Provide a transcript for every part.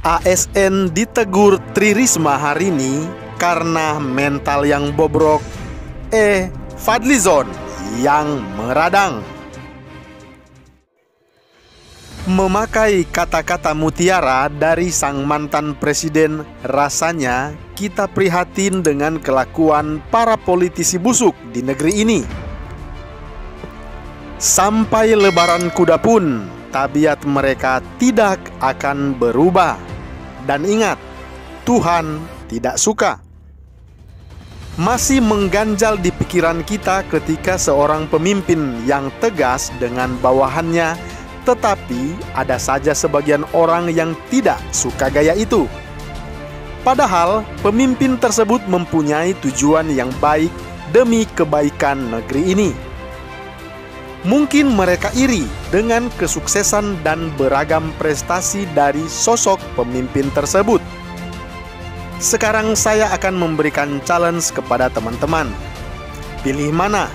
ASN ditegur Tri Risma hari ini karena mental yang bobrok, Fadlizon yang meradang. Memakai kata-kata mutiara dari sang mantan presiden, rasanya kita prihatin dengan kelakuan para politisi busuk di negeri ini. Sampai lebaran kuda pun, tabiat mereka tidak akan berubah. Dan ingat, Tuhan tidak suka. Masih mengganjal di pikiran kita ketika seorang pemimpin yang tegas dengan bawahannya, tetapi ada saja sebagian orang yang tidak suka gaya itu. Padahal pemimpin tersebut mempunyai tujuan yang baik demi kebaikan negeri ini. Mungkin mereka iri dengan kesuksesan dan beragam prestasi dari sosok pemimpin tersebut. Sekarang saya akan memberikan challenge kepada teman-teman. Pilih mana?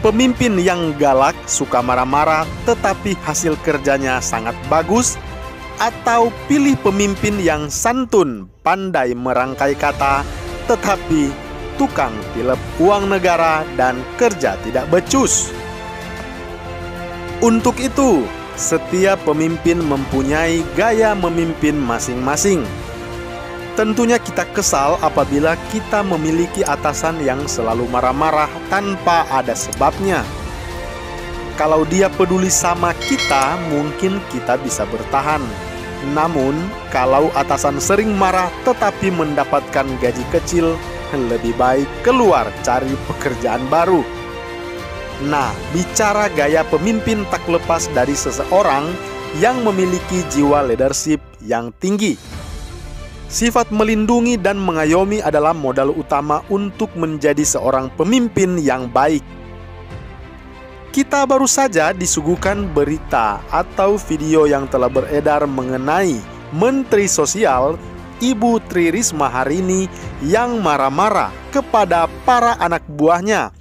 Pemimpin yang galak, suka marah-marah, tetapi hasil kerjanya sangat bagus, atau pilih pemimpin yang santun, pandai merangkai kata, tetapi tukang tilep uang negara dan kerja tidak becus. Untuk itu, setiap pemimpin mempunyai gaya memimpin masing-masing. Tentunya kita kesal apabila kita memiliki atasan yang selalu marah-marah tanpa ada sebabnya. Kalau dia peduli sama kita, mungkin kita bisa bertahan. Namun, kalau atasan sering marah tetapi mendapatkan gaji kecil, lebih baik keluar cari pekerjaan baru. Nah, bicara gaya pemimpin tak lepas dari seseorang yang memiliki jiwa leadership yang tinggi. Sifat melindungi dan mengayomi adalah modal utama untuk menjadi seorang pemimpin yang baik. Kita baru saja disuguhkan berita atau video yang telah beredar mengenai Menteri Sosial Ibu Tri Risma hari ini yang marah-marah kepada para anak buahnya.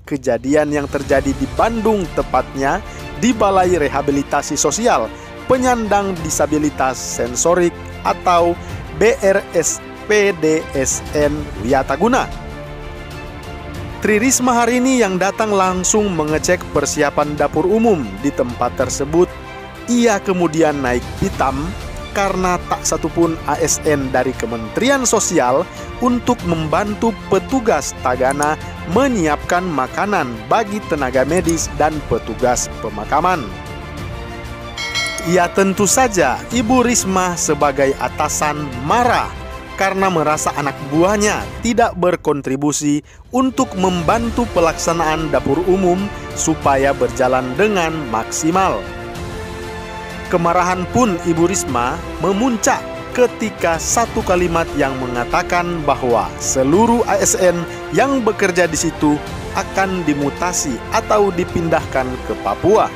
Kejadian yang terjadi di Bandung, tepatnya di Balai Rehabilitasi Sosial Penyandang Disabilitas Sensorik atau BRSPDSN Wiataguna. Tri Risma hari ini yang datang langsung mengecek persiapan dapur umum di tempat tersebut. Ia kemudian naik pitam karena tak satupun ASN dari Kementerian Sosial untuk membantu petugas tagana menyiapkan makanan bagi tenaga medis dan petugas pemakaman. Ya tentu saja Ibu Risma sebagai atasan marah karena merasa anak buahnya tidak berkontribusi untuk membantu pelaksanaan dapur umum supaya berjalan dengan maksimal. Kemarahan pun Ibu Risma memuncak ketika satu kalimat yang mengatakan bahwa seluruh ASN yang bekerja di situ akan dimutasi atau dipindahkan ke Papua.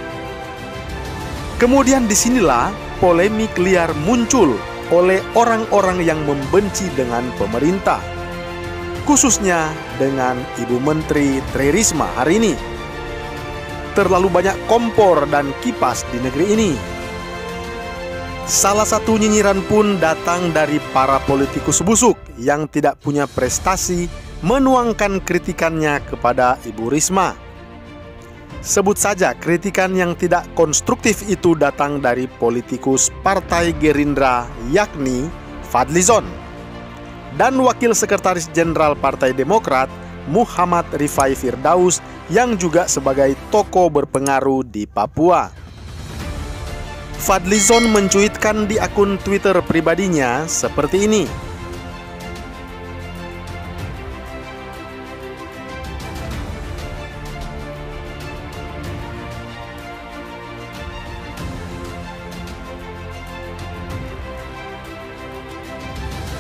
Kemudian disinilah polemik liar muncul oleh orang-orang yang membenci dengan pemerintah, khususnya dengan Ibu Menteri Tri Risma hari ini. Terlalu banyak kompor dan kipas di negeri ini. Salah satu nyinyiran pun datang dari para politikus busuk yang tidak punya prestasi menuangkan kritikannya kepada Ibu Risma. Sebut saja kritikan yang tidak konstruktif itu datang dari politikus Partai Gerindra yakni Fadlizon dan Wakil Sekretaris Jenderal Partai Demokrat Muhammad Rifai Firdaus yang juga sebagai tokoh berpengaruh di Papua. Fadlizon mencuitkan di akun Twitter pribadinya seperti ini.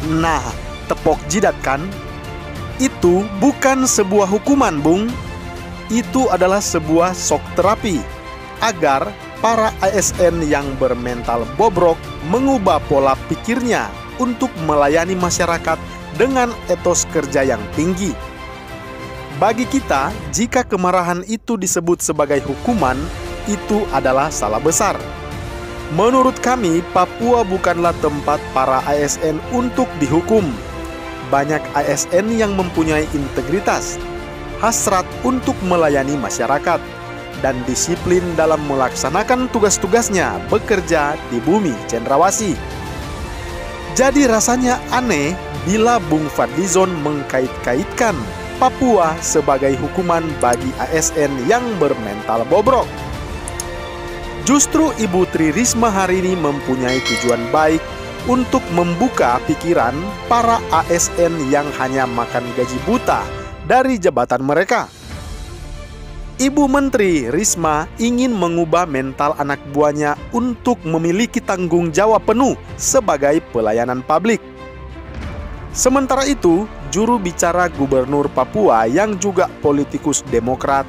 Nah, tepok jidat kan? Itu bukan sebuah hukuman, Bung. Itu adalah sebuah shock terapi agar para ASN yang bermental bobrok mengubah pola pikirnya untuk melayani masyarakat dengan etos kerja yang tinggi. Bagi kita, jika kemarahan itu disebut sebagai hukuman, itu adalah salah besar. Menurut kami, Papua bukanlah tempat para ASN untuk dihukum. Banyak ASN yang mempunyai integritas, hasrat untuk melayani masyarakat, dan disiplin dalam melaksanakan tugas-tugasnya bekerja di bumi Cendrawasih. Jadi rasanya aneh bila Bung Fadlizon mengkait-kaitkan Papua sebagai hukuman bagi ASN yang bermental bobrok. Justru Ibu Tri Risma hari ini mempunyai tujuan baik untuk membuka pikiran para ASN yang hanya makan gaji buta dari jabatan mereka. Ibu Menteri Risma ingin mengubah mental anak buahnya untuk memiliki tanggung jawab penuh sebagai pelayanan publik. Sementara itu, juru bicara Gubernur Papua yang juga politikus Demokrat,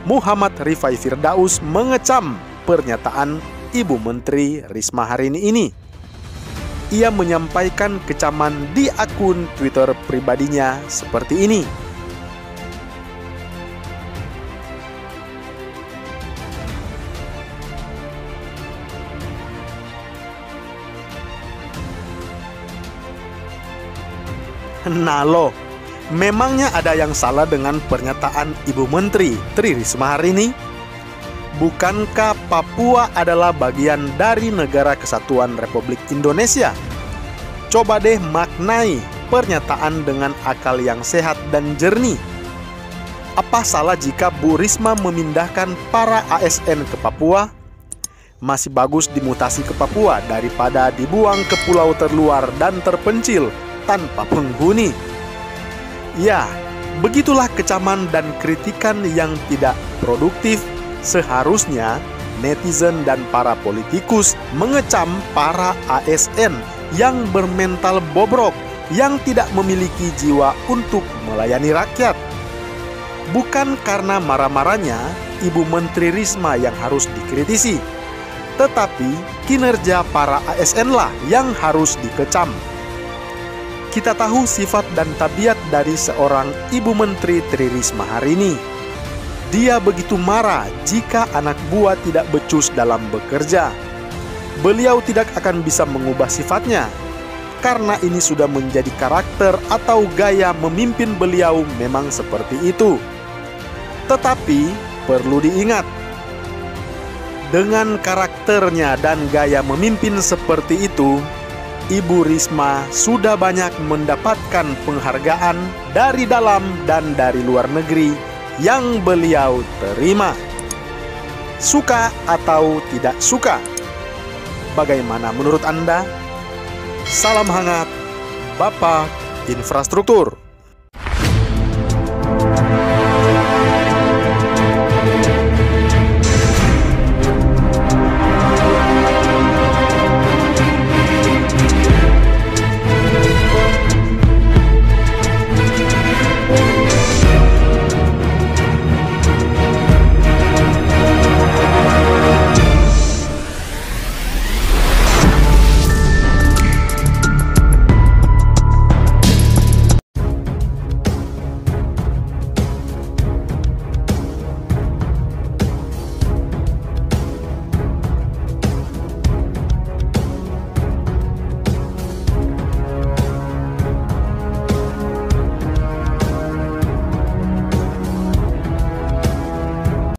Muhammad Rifai Firdaus, mengecam pernyataan Ibu Menteri Risma hari ini. Ia menyampaikan kecaman di akun Twitter pribadinya seperti ini. Nah loh, memangnya ada yang salah dengan pernyataan Ibu Menteri Tri Risma hari ini? Bukankah Papua adalah bagian dari Negara Kesatuan Republik Indonesia? Coba deh maknai pernyataan dengan akal yang sehat dan jernih. Apa salah jika Bu Risma memindahkan para ASN ke Papua? Masih bagus dimutasi ke Papua daripada dibuang ke pulau terluar dan terpencil tanpa penghuni. Ya, begitulah kecaman dan kritikan yang tidak produktif. Seharusnya netizen dan para politikus mengecam para ASN yang bermental bobrok, yang tidak memiliki jiwa untuk melayani rakyat. Bukan karena marah-marahnya Ibu Menteri Risma yang harus dikritisi, tetapi kinerja para ASN lah yang harus dikecam. Kita tahu sifat dan tabiat dari seorang Ibu Menteri Tri Risma hari ini. Dia begitu marah jika anak buah tidak becus dalam bekerja. Beliau tidak akan bisa mengubah sifatnya, karena ini sudah menjadi karakter atau gaya memimpin beliau memang seperti itu. Tetapi perlu diingat, dengan karakternya dan gaya memimpin seperti itu, Ibu Risma sudah banyak mendapatkan penghargaan dari dalam dan dari luar negeri yang beliau terima. Suka atau tidak suka, bagaimana menurut Anda? Salam hangat, Bapak Infrastruktur.